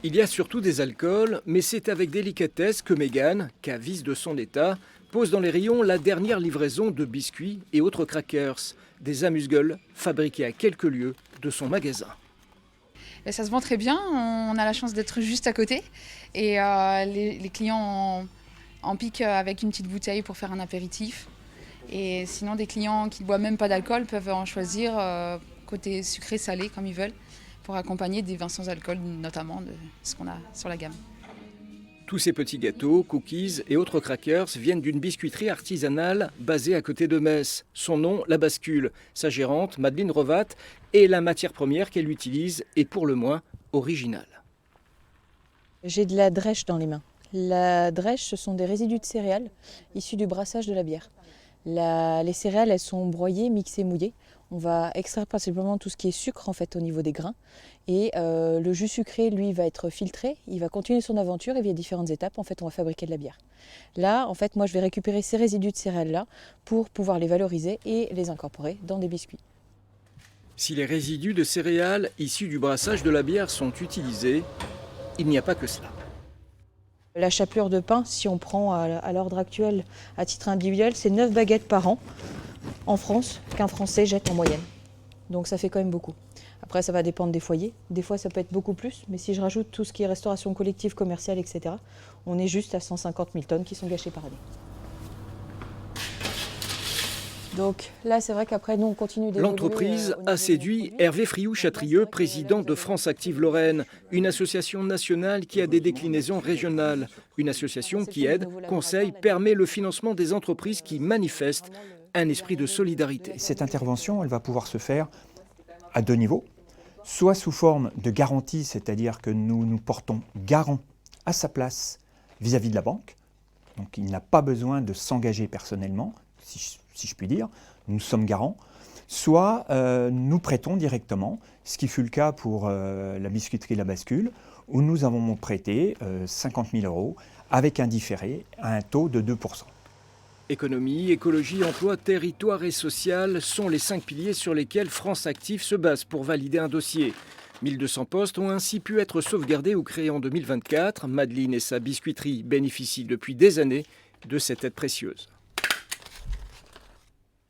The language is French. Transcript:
Il y a surtout des alcools, mais c'est avec délicatesse que Mégane, caviste de son état, pose dans les rayons la dernière livraison de biscuits et autres crackers, des amuse-gueules fabriqués à quelques lieues de son magasin. Et ça se vend très bien, on a la chance d'être juste à côté et les clients en piquent avec une petite bouteille pour faire un apéritif. Et sinon des clients qui ne boivent même pas d'alcool peuvent en choisir côté sucré-salé comme ils veulent pour accompagner des vins sans alcool notamment de ce qu'on a sur la gamme. Tous ces petits gâteaux, cookies et autres crackers viennent d'une biscuiterie artisanale basée à côté de Metz. Son nom, La Bascule. Sa gérante, Madeleine Rovat, et la matière première qu'elle utilise est pour le moins originale. J'ai de la drèche dans les mains. La drèche, ce sont des résidus de céréales issus du brassage de la bière. Les céréales, elles sont broyées, mixées, mouillées. On va extraire principalement tout ce qui est sucre en fait au niveau des grains. Et le jus sucré, lui, va être filtré. Il va continuer son aventure et via différentes étapes, en fait, on va fabriquer de la bière. Là, en fait, moi, je vais récupérer ces résidus de céréales-là pour pouvoir les valoriser et les incorporer dans des biscuits. Si les résidus de céréales issus du brassage de la bière sont utilisés, il n'y a pas que cela. La chapelure de pain, si on prend à l'ordre actuel à titre individuel, c'est 9 baguettes par an en France qu'un Français jette en moyenne. Donc ça fait quand même beaucoup. Après, ça va dépendre des foyers. Des fois, ça peut être beaucoup plus. Mais si je rajoute tout ce qui est restauration collective, commerciale, etc., on est juste à 150 000 tonnes qui sont gâchées par année. Donc là, c'est vrai qu'après, nous, on continue d'évoluer. L'entreprise a séduit Hervé Friou-Chatrieux, président de France Active Lorraine, une association nationale qui a des déclinaisons régionales. Une association qui aide, conseille, permet le financement des entreprises qui manifestent un esprit de solidarité. Cette intervention, elle va pouvoir se faire à deux niveaux, soit sous forme de garantie, c'est-à-dire que nous nous portons garant à sa place vis-à-vis de la banque. Donc il n'a pas besoin de s'engager personnellement, si je puis dire, nous sommes garants, soit nous prêtons directement, ce qui fut le cas pour la biscuiterie La Bascule, où nous avons prêté 50 000 € avec un différé à un taux de 2%. Économie, écologie, emploi, territoire et social sont les 5 piliers sur lesquels France Active se base pour valider un dossier. 1200 postes ont ainsi pu être sauvegardés ou créés en 2024. Madeleine et sa biscuiterie bénéficient depuis des années de cette aide précieuse.